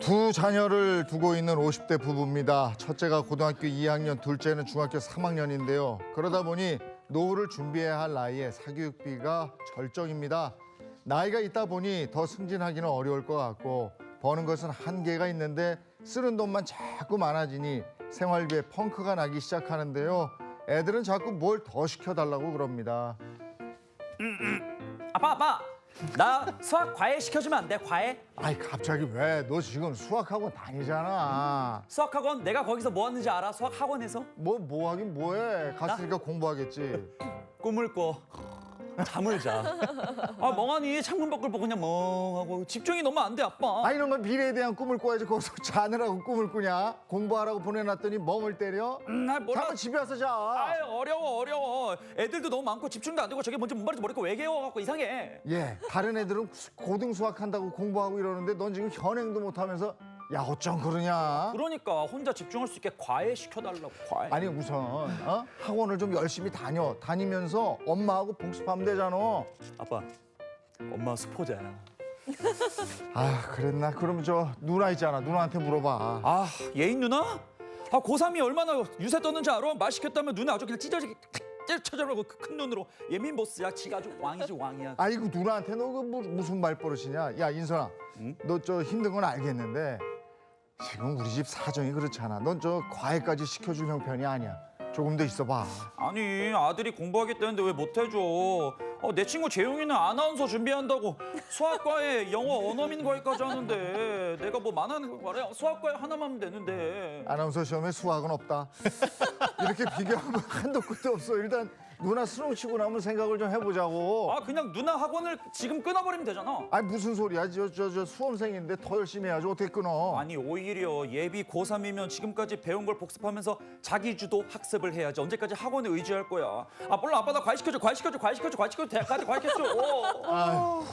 두 자녀를 두고 있는 50대 부부입니다. 첫째가 고등학교 2학년, 둘째는 중학교 3학년인데요. 그러다 보니 노후를 준비해야 할 나이에 사교육비가 절정입니다. 나이가 있다 보니 더 승진하기는 어려울 것 같고 버는 것은 한계가 있는데 쓰는 돈만 자꾸 많아지니 생활비에 펑크가 나기 시작하는데요. 애들은 자꾸 뭘 더 시켜달라고 그럽니다. 아빠, 나 수학 과외 시켜주면 안 돼? 과외? 아이 갑자기 왜? 너 지금 수학학원 다니잖아. 수학학원 내가 거기서 뭐 하는지 알아? 수학학원에서? 뭐 하긴 뭐해. 갔으니까 공부하겠지. 꿈을 꿔. 잠을 자. 아 멍하니 창문 밖을 보고 그냥 멍하고 집중이 너무 안 돼 아빠. 아 이런 건 미래에 대한 꿈을 꿔야지. 거기서 자느라고 꿈을 꾸냐? 공부하라고 보내놨더니 멍을 때려? 몰라. 잠깐 집에 와서 자. 아유 어려워. 애들도 너무 많고 집중도 안 되고 저게 뭔지 뭔 말인지 모르겠고 외계어갖고 이상해. 예, 다른 애들은 고등 수학한다고 공부하고 이러는데 넌 지금 현행도 못하면서 야 어쩜 그러냐? 그러니까 혼자 집중할 수 있게 과외 시켜달라고 과외. 아니 우선 학원을 좀 열심히 다니면서 엄마하고 복습하면 되잖아. 아빠 엄마 수포자야. 아 그랬나? 그럼 저 누나 있잖아. 누나한테 물어봐. 아 예인 누나? 아 고3이 얼마나 유세 떴는지 알아? 말 시켰다면 눈에 아주 그냥 찢어지게 쳐져라고 그 큰 눈으로 예민 보스야. 지가 아주 왕이지 왕이야. 아이고 누나한테 너 그 무슨 말버릇이냐? 야 인선아, 응? 너 저 힘든 건 알겠는데 지금 우리 집 사정이 그렇잖아. 넌 저 과외까지 시켜줄 형편이 아니야. 조금 더 있어봐. 아니 아들이 공부하겠다는데 왜 못해줘? 내 친구 재용이는 아나운서 준비한다고 수학과에 영어 언어민과외까지 하는데 내가 뭐 만화는 말해 수학과에 하나만 하면 되는데. 아나운서 시험에 수학은 없다. 이렇게 비교하면 한도 끝도 없어. 일단 누나 수능 치고 나면 생각을 좀 해보자고. 아 그냥 누나 학원을 지금 끊어버리면 되잖아. 아니 무슨 소리야? 저 수험생인데 더 열심히 해야지. 어떻게 끊어? 아니 오히려 예비 고3이면 지금까지 배운 걸 복습하면서 자기주도 학습을 해야지. 언제까지 학원에 의지할 거야? 아 몰라 아빠 나 과외 시켜줘 대학까지 과외 시켜줘. 아휴,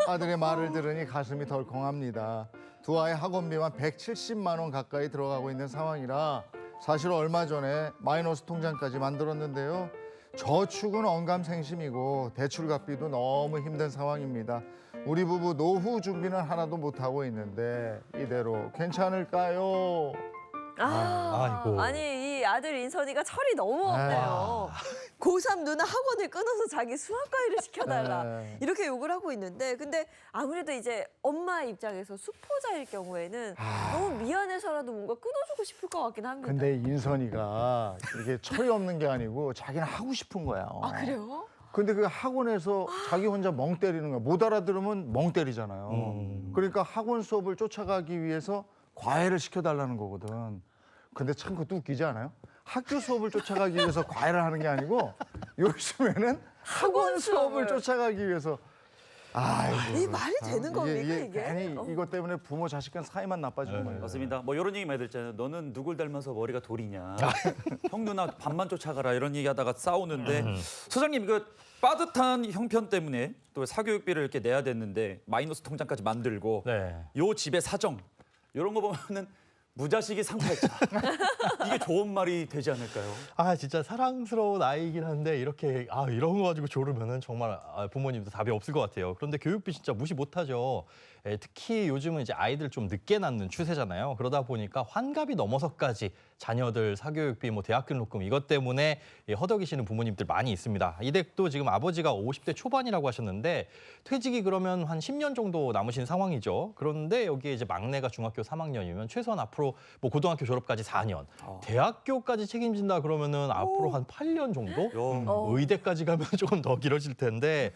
아들의 말을 들으니 가슴이 덜컹합니다. 두 아이 학원비만 170만 원 가까이 들어가고 있는 상황이라 사실 얼마 전에 마이너스 통장까지 만들었는데요. 저축은 언감생심이고 대출 갚기도 너무 힘든 상황입니다. 우리 부부 노후 준비는 하나도 못하고 있는데 이대로 괜찮을까요? 아이고. 아니 이 아들 인선이가 철이 너무 없네요. 고3 누나 학원을 끊어서 자기 수학과외를 시켜달라 네. 이렇게 욕을 하고 있는데 근데 아무래도 이제 엄마 입장에서 수포자일 경우에는 너무 미안해서라도 뭔가 끊어주고 싶을 것 같긴 합니다. 근데 인선이가 이게 철이 없는 게 아니고 자기는 하고 싶은 거야. 아 그래요? 근데 그 학원에서 자기 혼자 멍 때리는 거야. 못 알아들으면 멍 때리잖아요. 그러니까 학원 수업을 쫓아가기 위해서 과외를 시켜달라는 거거든. 근데 참 그것도 웃기지 않아요? 학교 수업을 쫓아가기 위해서 과외를 하는 게 아니고 요즘에는 학원 수업을 쫓아가기 위해서 아이고. 이 말이 되는 겁니까 이게? 괜히 이것 때문에 부모 자식 간 사이만 나빠지는 거예요. 맞습니다. 뭐 이런 얘기 많이 들었잖아요. 너는 누굴 닮아서 머리가 돌이냐. 형 누나 반만 쫓아가라 이런 얘기하다가 싸우는데 소장님 이거 빠듯한 형편 때문에 또 사교육비를 이렇게 내야 됐는데 마이너스 통장까지 만들고 요 집의 사정 이런 거 보면은 무자식이 상팔자. 이게 좋은 말이 되지 않을까요? 아 진짜 사랑스러운 아이긴 한데 이렇게 이런 거 가지고 조르면은 정말 부모님도 답이 없을 것 같아요. 그런데 교육비 진짜 무시 못하죠. 특히 요즘은 이제 아이들 좀 늦게 낳는 추세잖아요. 그러다 보니까 환갑이 넘어서까지 자녀들 사교육비, 뭐 대학 등록금 이것 때문에 허덕이시는 부모님들 많이 있습니다. 이 댁도 지금 아버지가 50대 초반이라고 하셨는데 퇴직이 그러면 한 10년 정도 남으신 상황이죠. 그런데 여기에 이제 막내가 중학교 3학년이면 최소한 앞으로 뭐 고등학교 졸업까지 4년, 대학교까지 책임진다 그러면은 앞으로 한 8년 정도? 의대까지 가면 조금 더 길어질 텐데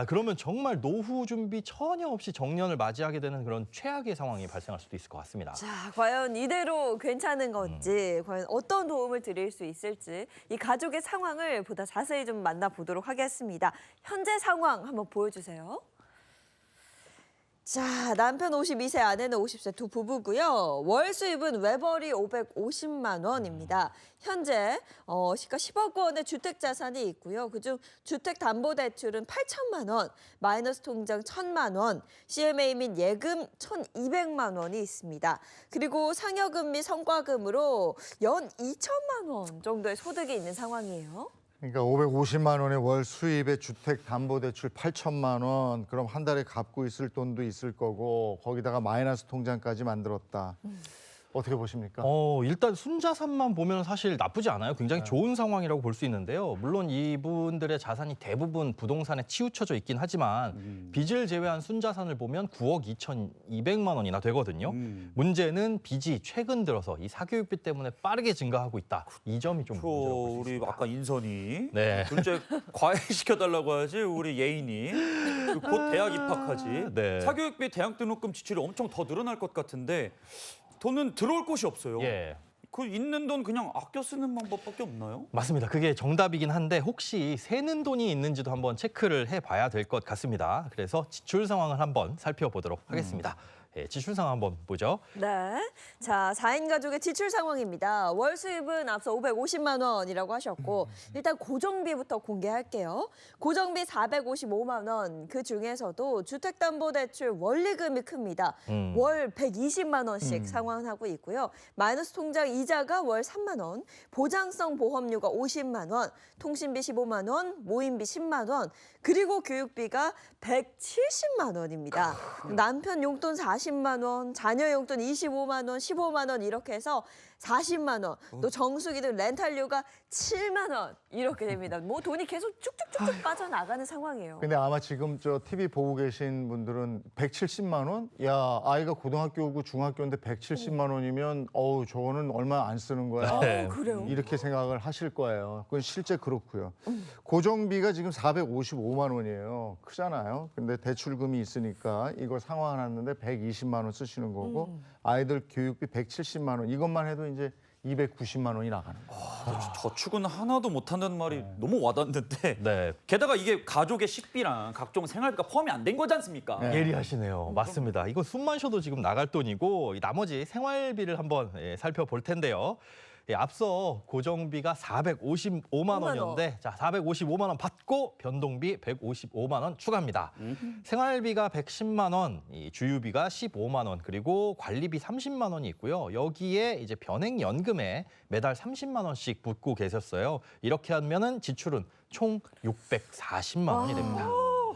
그러면 정말 노후 준비 전혀 없이 정년을 맞이하게 되는 그런 최악의 상황이 발생할 수도 있을 것 같습니다. 자, 과연 이대로 괜찮은 건지, 과연 어떤 도움을 드릴 수 있을지 이 가족의 상황을 보다 자세히 좀 만나보도록 하겠습니다. 현재 상황 한번 보여주세요. 자, 남편 52세, 아내는 50세 두 부부고요. 월 수입은 외벌이 550만 원입니다. 현재 시가 10억 원의 주택 자산이 있고요. 그중 주택담보대출은 8천만 원, 마이너스 통장 1,000만 원, CMA 및 예금 1,200만 원이 있습니다. 그리고 상여금 및 성과금으로 연 2천만 원 정도의 소득이 있는 상황이에요. 그러니까 550만 원의 월 수입에 주택담보대출 8천만 원. 그럼 한 달에 갚고 있을 돈도 있을 거고 거기다가 마이너스 통장까지 만들었다. 어떻게 보십니까? 일단 순자산만 보면 사실 나쁘지 않아요. 굉장히 좋은 상황이라고 볼 수 있는데요. 물론 이분들의 자산이 대부분 부동산에 치우쳐져 있긴 하지만 빚을 제외한 순자산을 보면 9억 2,200만 원이나 되거든요. 문제는 빚이 최근 들어서 이 사교육비 때문에 빠르게 증가하고 있다. 이 점이 좀 문제라고 볼 수 우리 있습니다. 아까 인선이 네. 둘째 과외시켜달라고 하지 우리 예인이 곧 대학 입학하지. 네. 사교육비 대학 등록금 지출이 엄청 더 늘어날 것 같은데 돈은 들어올 곳이 없어요. 예. 그 있는 돈 그냥 아껴 쓰는 방법밖에 없나요? 맞습니다. 그게 정답이긴 한데 혹시 새는 돈이 있는지도 한번 체크를 해봐야 될 것 같습니다. 그래서 지출 상황을 한번 살펴보도록 하겠습니다. 예, 지출 상황 한번 보죠. 네. 자, 4인 가족의 지출 상황입니다. 월 수입은 앞서 550만 원이라고 하셨고 일단 고정비부터 공개할게요. 고정비 455만 원. 그 중에서도 주택담보대출 원리금이 큽니다. 월 120만 원씩 상환하고 있고요. 마이너스 통장 이자가 월 3만 원, 보장성 보험료가 50만 원, 통신비 15만 원, 모임비 10만 원, 그리고 교육비가 170만 원입니다. 남편 용돈 40만 원, 자녀 용돈 25만 원, 15만 원 이렇게 해서 40만 원, 또 정수기등 렌탈료가 7만 원 이렇게 됩니다. 뭐 돈이 계속 쭉쭉쭉쭉 빠져나가는 상황이에요. 근데 아마 지금 저 TV 보고 계신 분들은 170만 원? 야, 아이가 고등학교고 중학교인데 170만 원이면 어우, 저거는 얼마 안 쓰는 거야. 네. 그래요? 이렇게 생각을 하실 거예요. 그건 실제 그렇고요. 고정비가 지금 455만 원이에요. 크잖아요. 근데 대출금이 있으니까 이걸 상환하는데 120만 원 쓰시는 거고 아이들 교육비 170만 원. 이것만 해도 이제 290만 원이 나가는 거예요. 저축은 하나도 못한다는 말이 너무 와닿는데 네. 게다가 이게 가족의 식비랑 각종 생활비가 포함이 안 된 거지 않습니까? 네. 예리하시네요. 맞습니다. 이거 숨만 쉬어도 지금 나갈 돈이고 이 나머지 생활비를 한번 살펴볼 텐데요. 예, 앞서 고정비가 455만 원이었는데 자, 455만 원 받고 변동비 155만 원 추가합니다. 생활비가 110만 원, 이 주유비가 15만 원, 그리고 관리비 30만 원이 있고요. 여기에 이제 변액연금에 매달 30만 원씩 붓고 계셨어요. 이렇게 하면은 지출은 총 640만 원이 됩니다.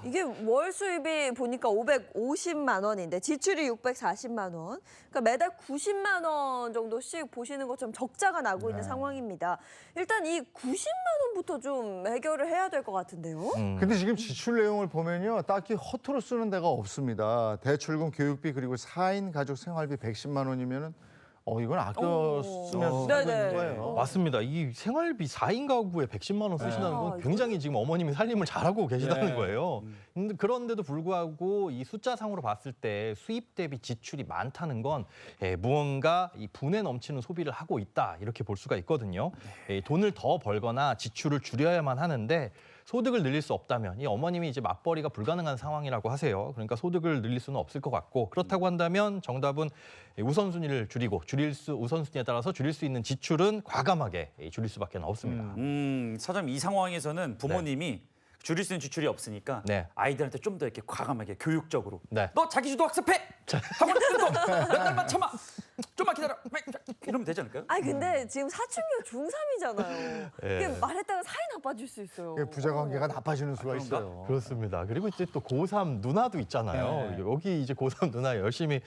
이게 월 수입이 보니까 550만 원인데 지출이 640만 원. 그러니까 매달 90만 원 정도씩 보시는 것처럼 적자가 나고 있는 상황입니다. 일단 이 90만 원부터 좀 해결을 해야 될 것 같은데요. 근데 지금 지출 내용을 보면요. 딱히 허투루 쓰는 데가 없습니다. 대출금, 교육비 그리고 4인 가족 생활비 110만 원이면은 이건 아껴 쓰면서 네네. 쓰고 있는 거예요. 맞습니다. 이 생활비 4인 가구에 110만 원 쓰신다는 건 아, 굉장히 지금 어머님이 살림을 잘하고 계시다는 네. 거예요. 근데 그런데도 불구하고 이 숫자상으로 봤을 때 수입 대비 지출이 많다는 건 무언가 이 분에 넘치는 소비를 하고 있다 이렇게 볼 수가 있거든요. 돈을 더 벌거나 지출을 줄여야만 하는데 소득을 늘릴 수 없다면 이 어머님이 이제 맞벌이가 불가능한 상황이라고 하세요. 그러니까 소득을 늘릴 수는 없을 것 같고 그렇다고 한다면 정답은 우선순위를 줄이고 우선순위에 따라서 줄일 수 있는 지출은 과감하게 줄일 수밖에 없습니다. 사장님 이 상황에서는 부모님이 줄일 수 있는 지출이 없으니까 네. 아이들한테 좀 더 이렇게 과감하게 교육적으로 네. 너 자기주도 학습해! 학원 끊고 몇 달만 참아! 좀만 기다려! 이러면 되지 않을까요? 아니 근데 지금 사춘기가 중3이잖아요. 이게 말했다가 사이 나빠질 수 있어요. 부자 관계가 나빠지는 수가 그런가? 있어요. 그렇습니다. 그리고 이제 또 고3 누나도 있잖아요. 네. 여기 이제 고3 누나 열심히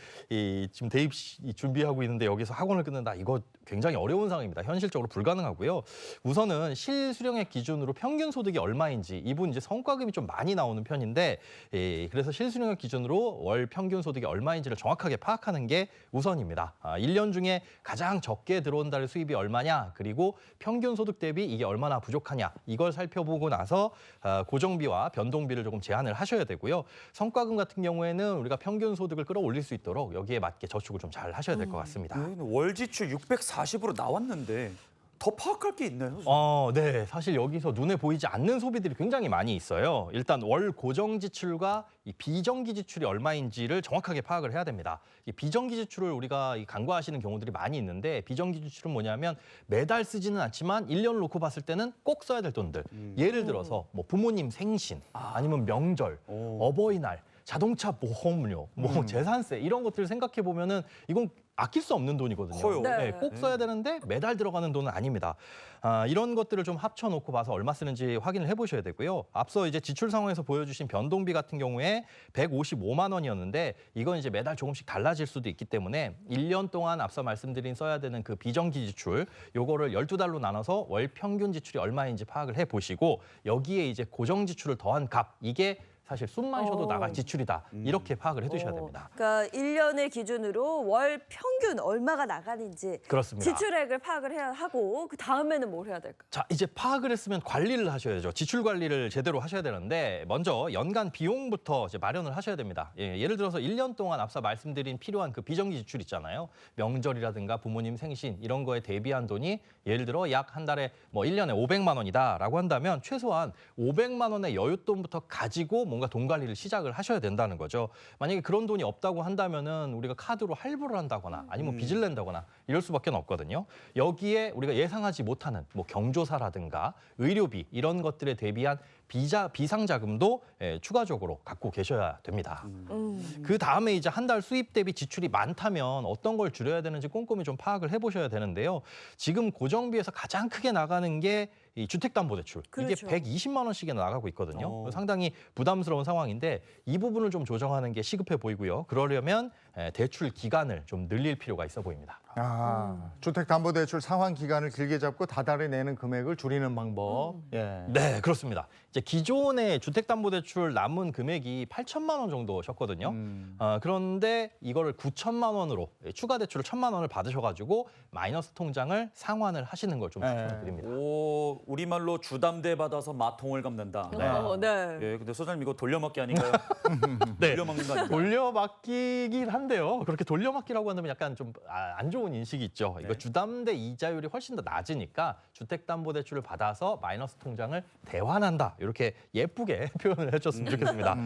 지금 대입 준비하고 있는데 여기서 학원을 끊는다. 이거 굉장히 어려운 상황입니다. 현실적으로 불가능하고요. 우선은 실수령액 기준으로 평균 소득이 얼마인지 이분 이제 성과금이 좀 많이 나오는 편인데 그래서 실수령액 기준으로 월 평균 소득이 얼마인지를 정확하게 파악하는 게 우선입니다. 1년 중에 가장 적게 들어온 달의 수입이 얼마냐 그리고 평균 소득 대비 이게 얼마나 부족하냐 이걸 살펴보고 나서 고정비와 변동비를 조금 제한을 하셔야 되고요. 성과금 같은 경우에는 우리가 평균 소득을 끌어올릴 수 있도록 여기에 맞게 저축을 좀 잘 하셔야 될 것 같습니다. 월 지출 640으로 나왔는데 더 파악할 게 있나요? 네. 사실 여기서 눈에 보이지 않는 소비들이 굉장히 많이 있어요. 일단 월 고정 지출과 이 비정기 지출이 얼마인지를 정확하게 파악을 해야 됩니다. 이 비정기 지출을 우리가 간과하시는 경우들이 많이 있는데 비정기 지출은 뭐냐면 매달 쓰지는 않지만 1년을 놓고 봤을 때는 꼭 써야 될 돈들. 예를 들어서 뭐 부모님 생신, 아니면 명절, 어버이날, 자동차 보험료, 뭐 재산세 이런 것들을 생각해 보면은 이건 아낄 수 없는 돈이거든요. 커요. 네. 꼭 써야 되는데 매달 들어가는 돈은 아닙니다. 이런 것들을 좀 합쳐놓고 봐서 얼마 쓰는지 확인을 해보셔야 되고요. 앞서 이제 지출 상황에서 보여주신 변동비 같은 경우에 155만 원이었는데 이건 이제 매달 조금씩 달라질 수도 있기 때문에 1년 동안 앞서 말씀드린 써야 되는 그 비정기 지출 요거를 12달로 나눠서 월 평균 지출이 얼마인지 파악을 해보시고 여기에 이제 고정 지출을 더한 값 이게 사실 숨만 쉬어도 나갈 지출이다. 이렇게 파악을 해두셔야 됩니다. 그러니까 1년을 기준으로 월 평균 얼마가 나가는지 그렇습니다. 지출액을 파악을 해야 하고 그 다음에는 뭘 해야 될까? 자, 이제 파악을 했으면 관리를 하셔야죠. 지출 관리를 제대로 하셔야 되는데 먼저 연간 비용부터 이제 마련을 하셔야 됩니다. 예를 들어서 1년 동안 앞서 말씀드린 필요한 그 비정기 지출 있잖아요. 명절이라든가 부모님 생신 이런 거에 대비한 돈이 예를 들어 약 한 달에 뭐 1년에 500만 원이다라고 한다면 최소한 500만 원의 여윳돈부터 가지고 뭔가 돈 관리를 시작을 하셔야 된다는 거죠. 만약에 그런 돈이 없다고 한다면은 우리가 카드로 할부를 한다거나 아니면 빚을 낸다거나 이럴 수밖에 없거든요. 여기에 우리가 예상하지 못하는 뭐 경조사라든가 의료비 이런 것들에 대비한 비상 자금도 추가적으로 갖고 계셔야 됩니다. 그 다음에 이제 한 달 수입 대비 지출이 많다면 어떤 걸 줄여야 되는지 꼼꼼히 좀 파악을 해보셔야 되는데요. 지금 고정비에서 가장 크게 나가는 게 이 주택담보대출. 그렇죠. 이게 120만 원씩이나 나가고 있거든요. 상당히 부담스러운 상황인데 이 부분을 좀 조정하는 게 시급해 보이고요. 그러려면 대출 기간을 좀 늘릴 필요가 있어 보입니다. 주택담보대출 상환 기간을 길게 잡고 다달이 내는 금액을 줄이는 방법. 예. 네, 그렇습니다. 이제 기존의 주택담보대출 남은 금액이 8천만 원 정도셨거든요. 그런데 이거를 9천만 원으로 추가 대출을 1천만 원을 받으셔가지고 마이너스 통장을 상환을 하시는 걸 좀 추천드립니다. 오, 우리말로 주담대 받아서 마통을 감는다. 네. 예, 근데 소장님 이거 돌려막기 아닌가요? 네. 돌려막는 거 아닌가요? 돌려막기긴 한데요. 그렇게 돌려막기라고 한다면 약간 좀 안 좋은 인식이 있죠. 이거 네. 주담대 이자율이 훨씬 더 낮으니까 주택담보대출을 받아서 마이너스 통장을 대환한다. 이렇게 예쁘게 표현을 해줬으면 좋겠습니다.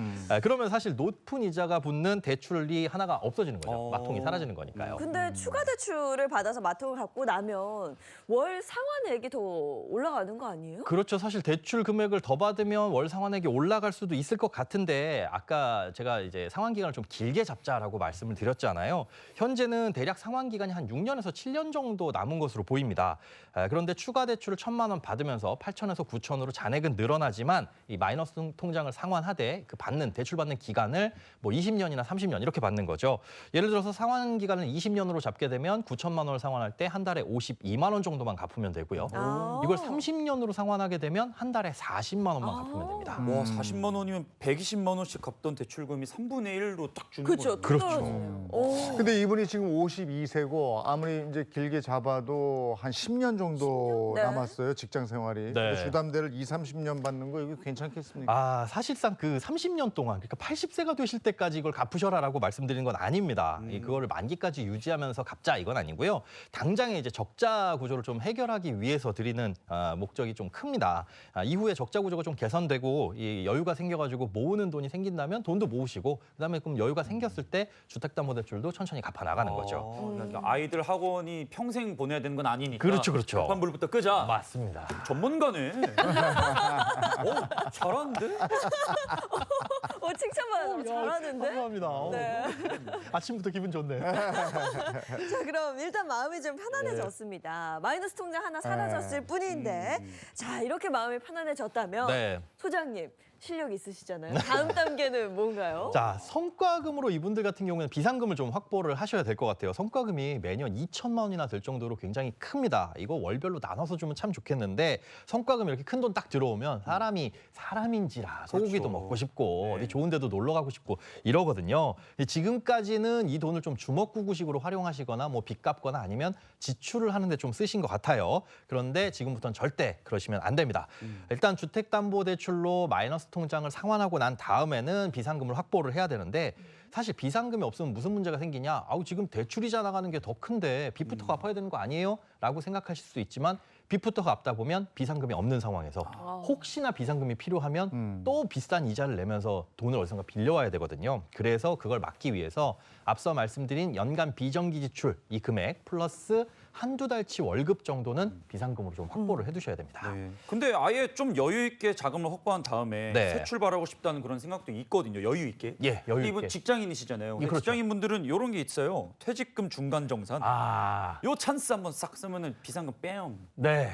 그러면 사실 높은 이자가 붙는 대출이 하나가 없어지는 거죠. 마통이 사라지는 거니까요. 근데 추가 대출을 받아서 마통을 갖고 나면 월 상환액이 더 올라가는 거 아니에요? 그렇죠. 사실 대출 금액을 더 받으면 월 상환액이 올라갈 수도 있을 것 같은데 아까 제가 이제 상환 기간을 좀 길게 잡자라고 말씀을 드렸잖아요. 현재는 대략 상환 기간이 한 6년에서 7년 정도 남은 것으로 보입니다. 그런데 추가 대출을 1천만 원 받으면서 8천에서 9천으로 잔액은 늘어나지만 이 마이너스 통장을 상환하되 그 대출 받는 기간을 뭐 20년이나 30년 이렇게 받는 거죠. 예를 들어서 상환 기간을 20년으로 잡게 되면 9천만 원을 상환할 때 한 달에 52만 원 정도만 갚으면 되고요. 이걸 30년으로 상환하게 되면 한 달에 40만 원만 갚으면 됩니다. 와, 40만 원이면 120만 원씩 갚던 대출금이 3분의 1로 딱 주는 그렇죠. 거예요. 그렇죠. 근데 이분이 지금 52세고 아무리 이제 길게 잡아도 한 10년 정도 10년? 네. 남았어요. 직장 생활이. 네. 주담대를 30년 받는 거 이거 괜찮겠습니까? 사실상 그 30년 동안 그러니까 80세가 되실 때까지 이걸 갚으셔라라고 말씀드리는 건 아닙니다. 그거를 만기까지 유지하면서 갚자 이건 아니고요. 당장에 이제 적자 구조를 좀 해결하기 위해서 드리는 목적이 좀 큽니다. 이후에 적자 구조가 좀 개선되고 이 여유가 생겨가지고 모으는 돈이 생긴다면 돈도 모으시고 그다음에 그럼 여유가 생겼을 때 주택담보대출도 천천히 갚아 나가는 거죠. 그러니까 아이들 학원이 평생 보내야 되는 건 아니니까. 그렇죠, 그렇죠. 급한불부터 끄자. 맞습니다. 전문가네. 잘하는데? 칭찬받아서 잘하는데? 감사합니다. 네. 아침부터 기분 좋네. 자, 그럼 일단 마음이 좀 편안해졌습니다. 마이너스 통장 하나 사라졌을 뿐인데 자, 이렇게 마음이 편안해졌다면 네. 소장님 실력 있으시잖아요. 다음 단계는 뭔가요? 자, 성과금으로 이분들 같은 경우에는 비상금을 좀 확보를 하셔야 될 것 같아요. 성과금이 매년 2천만 원이나 될 정도로 굉장히 큽니다. 이거 월별로 나눠서 주면 참 좋겠는데 성과금 이렇게 큰 돈 딱 들어오면 사람인지라 소고기도 그렇죠. 먹고 싶고 네. 어디 좋은 데도 놀러 가고 싶고 이러거든요. 지금까지는 이 돈을 좀 주먹구구식으로 활용하시거나 뭐 빚 갚거나 아니면 지출을 하는데 좀 쓰신 것 같아요. 그런데 지금부터는 절대 그러시면 안 됩니다. 일단 주택담보대출로 마이너스 통장을 상환하고 난 다음에는 비상금을 확보를 해야 되는데 사실 비상금이 없으면 무슨 문제가 생기냐? 지금 대출이자 나가는 게 더 큰데 빚부터 갚아야 되는 거 아니에요? 라고 생각하실 수 있지만 빚부터 갚다 보면 비상금이 없는 상황에서 혹시나 비상금이 필요하면 또 비싼 이자를 내면서 돈을 어디선가 빌려와야 되거든요. 그래서 그걸 막기 위해서 앞서 말씀드린 연간 비정기 지출 이 금액 플러스 한두 달치 월급 정도는 비상금으로 좀 확보를 해두셔야 됩니다. 네. 근데 아예 좀 여유 있게 자금을 확보한 다음에 네. 새 출발하고 싶다는 그런 생각도 있거든요. 여유 있게. 예, 여유 이분 있게. 직장인이시잖아요. 근데 그렇죠. 직장인분들은 이런 게 있어요. 퇴직금 중간 정산. 아, 요 찬스 한번 싹 쓰면은 비상금 뺨. 네.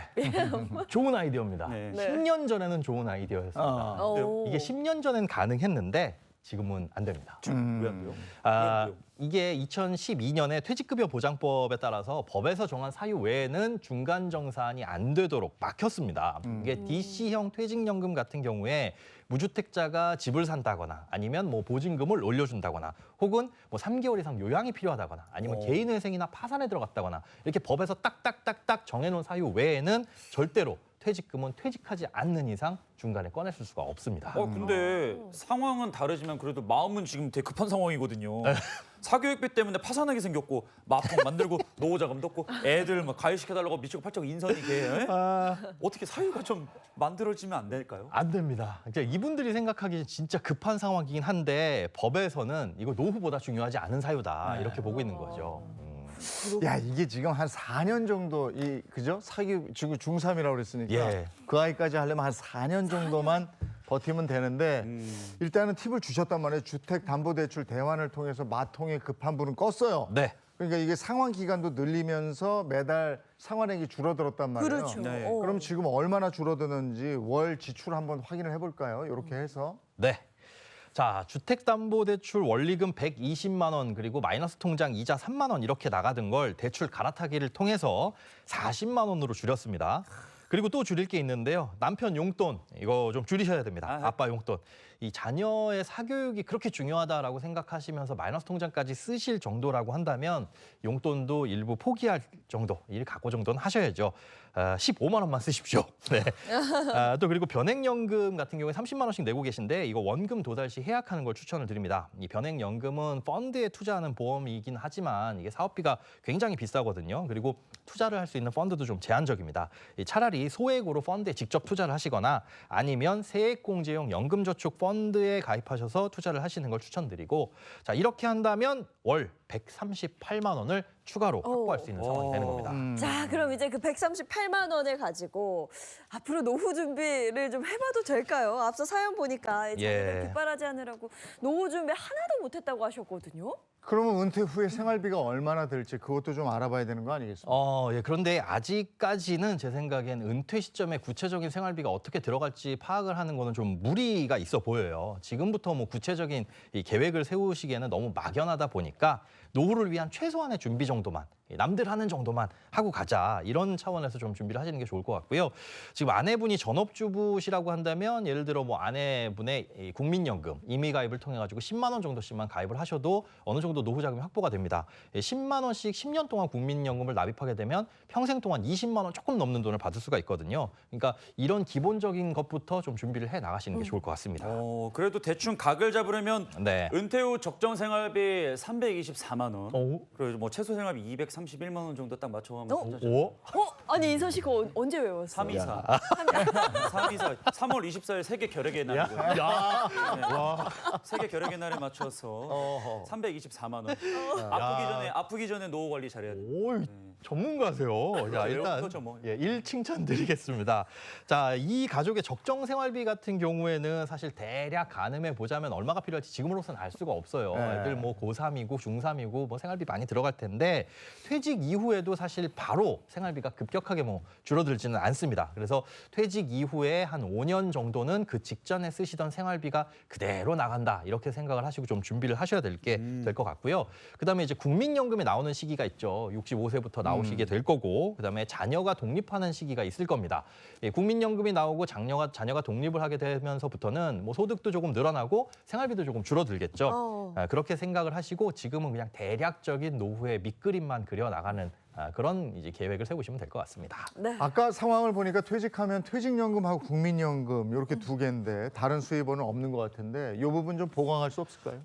좋은 아이디어입니다. 네. 10년 전에는 좋은 아이디어였습니다. 오. 이게 10년 전엔 가능했는데 지금은 안 됩니다. 왜 안 돼요? 아, 이게 2012년에 퇴직급여 보장법에 따라서 법에서 정한 사유 외에는 중간 정산이 안 되도록 막혔습니다. 이게 DC형 퇴직연금 같은 경우에 무주택자가 집을 산다거나 아니면 뭐 보증금을 올려준다거나 혹은 뭐 3개월 이상 요양이 필요하다거나 아니면 개인회생이나 파산에 들어갔다거나 이렇게 법에서 딱딱딱딱 정해놓은 사유 외에는 절대로 퇴직금은 퇴직하지 않는 이상 중간에 꺼내실 수가 없습니다. 근데 상황은 다르지만 그래도 마음은 지금 되게 급한 상황이거든요. 사교육비 때문에 파산하게 생겼고 마통 만들고 노후자금도 없고 애들 막 가입시켜달라고 미치고 팔짝 인선이게 어떻게 사유가 좀 만들어지면 안 될까요? 안 됩니다. 그러니까 이분들이 생각하기에 진짜 급한 상황이긴 한데 법에서는 이거 노후보다 중요하지 않은 사유다 이렇게 보고 있는 거죠. 야, 이게 지금 한 4년 정도 그죠? 사교육 지금 중3이라고 그랬으니까 예. 그 아이까지 하려면 한 4년 정도만 버티면 되는데 일단은 팁을 주셨단 말이에요. 주택담보대출 대환을 통해서 마통의 급한 불은 껐어요. 네. 그러니까 이게 상환 기간도 늘리면서 매달 상환액이 줄어들었단 말이에요. 그렇죠. 네. 그럼 지금 얼마나 줄어드는지 월 지출 한번 확인을 해볼까요? 이렇게 해서. 네. 자, 주택담보대출 원리금 120만 원 그리고 마이너스 통장 이자 3만 원 이렇게 나가던 걸 대출 갈아타기를 통해서 40만 원으로 줄였습니다. 그리고 또 줄일 게 있는데요. 남편 용돈 이거 좀 줄이셔야 됩니다. 아빠 용돈. 이 자녀의 사교육이 그렇게 중요하다라고 생각하시면서 마이너스 통장까지 쓰실 정도라고 한다면 용돈도 일부 포기할 정도, 일 각오 정도는 하셔야죠. 15만 원만 쓰십시오. 네. 또 그리고 변액연금 같은 경우에 30만 원씩 내고 계신데 이거 원금 도달 시 해약하는 걸 추천을 드립니다. 이 변액연금은 펀드에 투자하는 보험이긴 하지만 이게 사업비가 굉장히 비싸거든요. 그리고 투자를 할 수 있는 펀드도 좀 제한적입니다. 차라리 소액으로 펀드에 직접 투자를 하시거나 아니면 세액공제용 연금저축 펀드에 가입하셔서 투자를 하시는 걸 추천드리고 자 이렇게 한다면 월 138만 원을 추가로 확보할 수 있는 상황이 되는 겁니다. 자, 그럼 이제 그 138만 원을 가지고 앞으로 노후 준비를 좀 해봐도 될까요? 앞서 사연 보니까 자녀를 뒷바라지 하느라고 노후 준비 하나도 못했다고 하셨거든요. 그러면 은퇴 후에 생활비가 얼마나 들지 그것도 좀 알아봐야 되는 거 아니겠습니까? 예, 그런데 아직까지는 제 생각엔 은퇴 시점에 구체적인 생활비가 어떻게 들어갈지 파악을 하는 거는 좀 무리가 있어 보여요. 지금부터 뭐 구체적인 이 계획을 세우시기에는 너무 막연하다 보니까 노후를 위한 최소한의 준비 정도만 남들 하는 정도만 하고 가자 이런 차원에서 좀 준비를 하시는 게 좋을 것 같고요. 지금 아내분이 전업주부시라고 한다면 예를 들어 뭐 아내분의 이 국민연금 임의 가입을 통해 가지고 10만 원 정도씩만 가입을 하셔도 어느 정도 노후 자금이 확보가 됩니다. 10만 원씩 10년 동안 국민연금을 납입하게 되면 평생 동안 20만 원 조금 넘는 돈을 받을 수가 있거든요. 그러니까 이런 기본적인 것부터 좀 준비를 해 나가시는 게 좋을 것 같습니다. 그래도 대충 각을 잡으려면 네. 은퇴 후 적정 생활비 324만 원. 오. 그리고 뭐 최소 생활비 231만 원 정도 딱 맞춰가면 오? 아니 인선 씨 그거 언제 외웠어요? 324. 324. 3월 24일 세계 결핵의 날이고. 야. 세계 결핵의 날에 맞춰서 324만 원. 아프기 전에 노후 관리 잘해야 돼. 오, 전문가세요. 자, 일단 거죠, 뭐. 일 칭찬드리겠습니다. 자, 이 가족의 적정 생활비 같은 경우에는 사실 대략 가늠해 보자면 얼마가 필요할지 지금으로서는 알 수가 없어요. 네. 애들 뭐 고3이고 중3이고 뭐 생활비 많이 들어갈 텐데 퇴직 이후에도 사실 바로 생활비가 급격하게 뭐 줄어들지는 않습니다. 그래서 퇴직 이후에 한 5년 정도는 그 직전에 쓰시던 생활비가 그대로 나간다. 이렇게 생각을 하시고 좀 준비를 하셔야 될 게 될 것 같고요. 그다음에 이제 국민연금이 나오는 시기가 있죠. 65세부터 나오시게 될 거고 그다음에 자녀가 독립하는 시기가 있을 겁니다. 예, 국민연금이 나오고 자녀가 독립을 하게 되면서부터는 뭐 소득도 조금 늘어나고 생활비도 조금 줄어들겠죠. 그렇게 생각을 하시고 지금은 그냥 대략적인 노후의 밑그림만 그려 나가는 그런 이제 계획을 세우시면 될 것 같습니다. 네. 아까 상황을 보니까 퇴직하면 퇴직연금하고 국민연금 이렇게 두 개인데 다른 수입원은 없는 것 같은데 이 부분 좀 보강할 수 없을까요?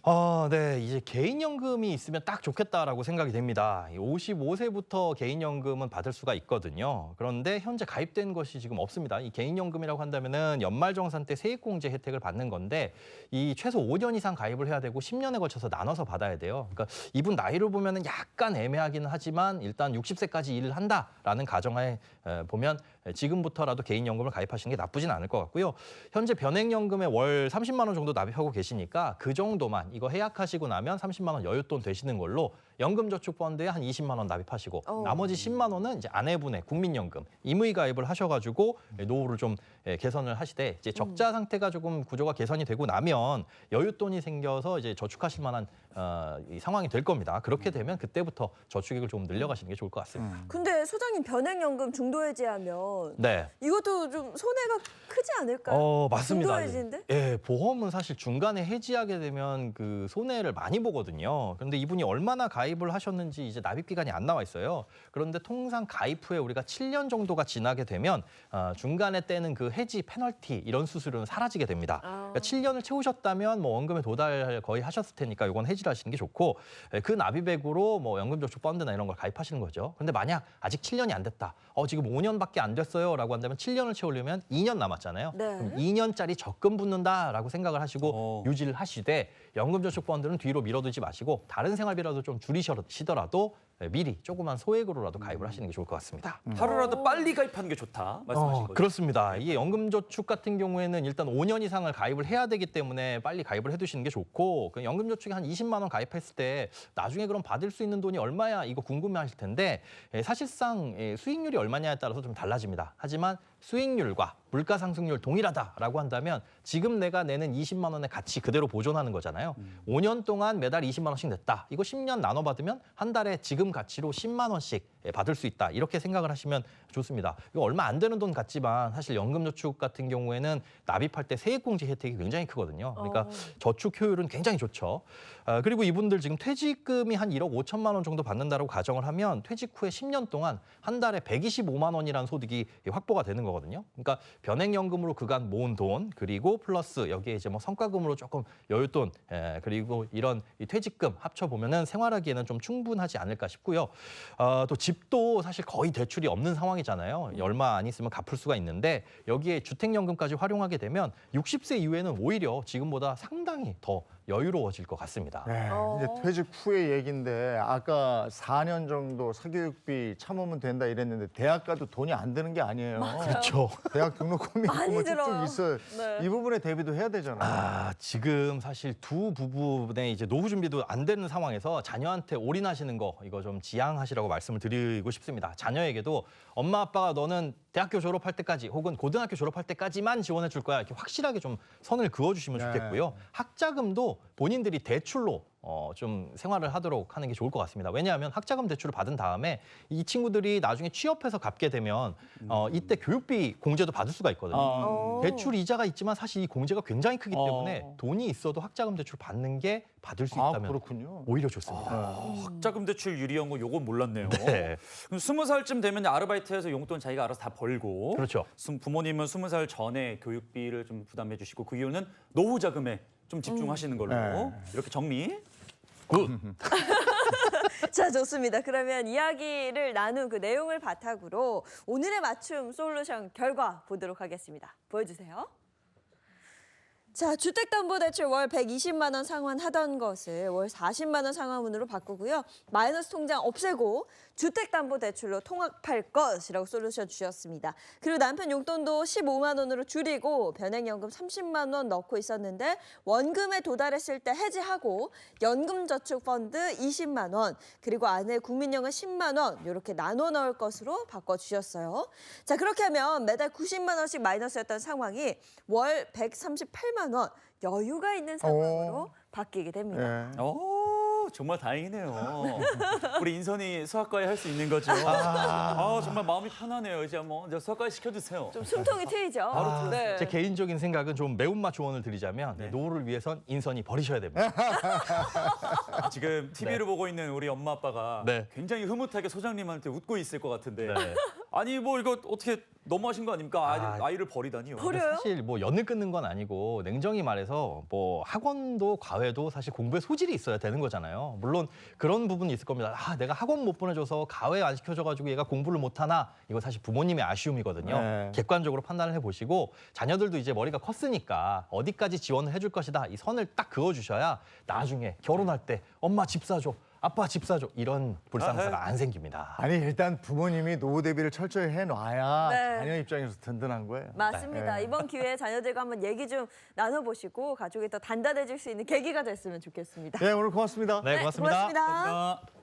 네. 이제 개인연금이 있으면 딱 좋겠다라고 생각이 됩니다. 55세부터 개인연금은 받을 수가 있거든요. 그런데 현재 가입된 것이 지금 없습니다. 이 개인연금이라고 한다면은 연말정산 때 세액공제 혜택을 받는 건데 이 최소 5년 이상 가입을 해야 되고 10년에 걸쳐서 나눠서 받아야 돼요. 그러니까 이분 나이로 보면은 약간 애매하기는 하지만 일단 60세까지 일을 한다라는 가정하에 보면 지금부터라도 개인연금을 가입하시는 게 나쁘진 않을 것 같고요. 현재 변액연금에 월 30만 원 정도 납입하고 계시니까 그 정도만 이거 해약하시고 나면 30만 원 여윳돈 되시는 걸로 연금저축펀드에 한 20만 원 납입하시고 나머지 10만 원은 이제 아내분의 국민연금 임의 가입을 하셔가지고 노후를 좀 개선을 하시되 이제 적자 상태가 조금 구조가 개선이 되고 나면 여윳돈이 생겨서 이제 저축하실 만한 이 상황이 될 겁니다. 그렇게 되면 그때부터 저축액을 좀 늘려가시는 게 좋을 것 같습니다. 근데 소장님 변액연금 중도 해지하면 네. 이것도 좀 손해가 크지 않을까요? 맞습니다. 중도 해지인데? 예, 보험은 사실 중간에 해지하게 되면 그 손해를 많이 보거든요. 그런데 이분이 얼마나 가입을 하셨는지 이제 납입 기간이 안 나와 있어요. 그런데 통상 가입 후에 우리가 7년 정도가 지나게 되면 중간에 떼는 그 해지 페널티 이런 수수료는 사라지게 됩니다. 그러니까 7년을 채우셨다면 뭐 원금에 도달 거의 하셨을 테니까 이건 해지를 하시는 게 좋고 그 납입액으로 뭐 연금저축펀드나 이런 걸 가입하시는 거죠. 그런데 만약 아직 7년이 안 됐다. 지금 5년밖에 안 됐어요라고 한다면 7년을 채우려면 2년 남았잖아요. 네. 그럼 2년짜리 적금 붙는다라고 생각을 하시고 유지를 하시되 연금저축펀드는 뒤로 밀어두지 마시고 다른 생활비라도 좀 줄이시더라도 미리 조그만 소액으로라도 가입을 하시는 게 좋을 것 같습니다. 하루라도 빨리 가입하는 게 좋다 말씀하신 거죠. 그렇습니다. 이게 연금저축 같은 경우에는 일단 5년 이상을 가입을 해야 되기 때문에 빨리 가입을 해두시는 게 좋고 그 연금저축에 한 20만 원 가입했을 때 나중에 그럼 받을 수 있는 돈이 얼마야 이거 궁금해하실 텐데 사실상 수익률이 얼마냐에 따라서 좀 달라집니다. 하지만 수익률과 물가 상승률 동일하다라고 한다면 지금 내가 내는 20만 원의 가치 그대로 보존하는 거잖아요. 5년 동안 매달 20만 원씩 냈다. 이거 10년 나눠 받으면 한 달에 지금 가치로 10만 원씩 받을 수 있다. 이렇게 생각을 하시면 좋습니다. 이거 얼마 안 되는 돈 같지만 사실 연금저축 같은 경우에는 납입할 때 세액공제 혜택이 굉장히 크거든요. 그러니까 저축 효율은 굉장히 좋죠. 그리고 이분들 지금 퇴직금이 한 1억 5천만 원 정도 받는다고 가정을 하면 퇴직 후에 10년 동안 한 달에 125만 원이라는 소득이 확보가 되는 거거든요. 그러니까 변액연금으로 그간 모은 돈 그리고 플러스 여기에 이제 뭐 성과금으로 조금 여윳돈 그리고 이런 이 퇴직금 합쳐 보면은 생활하기에는 좀 충분하지 않을까 싶고요. 또 집도 사실 거의 대출이 없는 상황이잖아요. 얼마 안 있으면 갚을 수가 있는데 여기에 주택연금까지 활용하게 되면 60세 이후에는 오히려 지금보다 상당히 더 여유로워질 것 같습니다. 네, 이제 퇴직 후의 얘기인데 아까 4년 정도 사교육비 참으면 된다 이랬는데 대학 가도 돈이 안 드는 게 아니에요. 그렇죠. 대학 등록금이 많이 뭐 들어요. 쭉쭉 있어요. 네. 이 부분에 대비도 해야 되잖아요. 지금 사실 두 부부의 이제 노후 준비도 안 되는 상황에서 자녀한테 올인하시는 거 이거 좀 지양하시라고 말씀을 드리고 싶습니다. 자녀에게도 엄마 아빠가 너는 대학교 졸업할 때까지 혹은 고등학교 졸업할 때까지만 지원해 줄 거야 이렇게 확실하게 좀 선을 그어주시면 네. 좋겠고요. 학자금도 본인들이 대출로 좀 생활을 하도록 하는 게 좋을 것 같습니다. 왜냐하면 학자금 대출을 받은 다음에 이 친구들이 나중에 취업해서 갚게 되면 이때 교육비 공제도 받을 수가 있거든요. 대출 이자가 있지만 사실 이 공제가 굉장히 크기 때문에 돈이 있어도 학자금 대출 받는 게 받을 수 있다면 그렇군요. 오히려 좋습니다. 학자금 대출 유리한 거 요건 몰랐네요. 네. 그럼 20살쯤 되면 아르바이트해서 용돈 자기가 알아서 다 벌고 그렇죠. 부모님은 20살 전에 교육비를 좀 부담해 주시고 그 이후는 노후 자금에 좀 집중하시는 걸로 네. 이렇게 정리. 자, 좋습니다. 그러면 이야기를 나눈 그 내용을 바탕으로 오늘의 맞춤 솔루션 결과 보도록 하겠습니다. 보여주세요. 자, 주택담보대출 월 120만 원 상환하던 것을 월 40만 원 상환으로 바꾸고요. 마이너스 통장 없애고 주택담보대출로 통합할 것이라고 솔루션 주셨습니다. 그리고 남편 용돈도 15만 원으로 줄이고 변액연금 30만 원 넣고 있었는데 원금에 도달했을 때 해지하고 연금저축펀드 20만 원 그리고 아내 국민연금 10만 원 이렇게 나눠 넣을 것으로 바꿔주셨어요. 자, 그렇게 하면 매달 90만 원씩 마이너스였던 상황이 월 138만 원 여유가 있는 상황으로 바뀌게 됩니다. 네. 정말 다행이네요. 우리 인선이 수학과에 할 수 있는 거죠. 정말 마음이 편하네요. 이제 뭐 이제 수학과에 시켜주세요. 좀 숨통이 트이죠. 네. 제 개인적인 생각은 좀 매운맛 조언을 드리자면 노후를 위해선 인선이 버리셔야 됩니다. 지금 TV를 보고 있는 우리 엄마 아빠가 네. 굉장히 흐뭇하게 소장님한테 웃고 있을 것 같은데 네. 아니 뭐 이거 어떻게 너무하신 거 아닙니까? 아이를 버리다니요. 버려요? 사실 뭐 연을 끊는 건 아니고 냉정히 말해서 뭐 학원도 과외도 사실 공부에 소질이 있어야 되는 거잖아요. 물론 그런 부분이 있을 겁니다. 내가 학원 못 보내줘서 과외 안 시켜줘가지고 얘가 공부를 못하나 이거 사실 부모님의 아쉬움이거든요. 네. 객관적으로 판단을 해보시고 자녀들도 이제 머리가 컸으니까 어디까지 지원을 해줄 것이다 이 선을 딱 그어주셔야 나중에 결혼할 때 엄마 집 사줘. 아빠 집 사줘 이런 불상사가 안 생깁니다. 아니 일단 부모님이 노후 대비를 철저히 해놔야 네. 자녀 입장에서 든든한 거예요. 맞습니다. 네. 이번 기회에 자녀들과 한번 얘기 좀 나눠보시고 가족이 더 단단해질 수 있는 계기가 됐으면 좋겠습니다. 네 오늘 고맙습니다. 네, 고맙습니다. 고맙습니다. 감사합니다.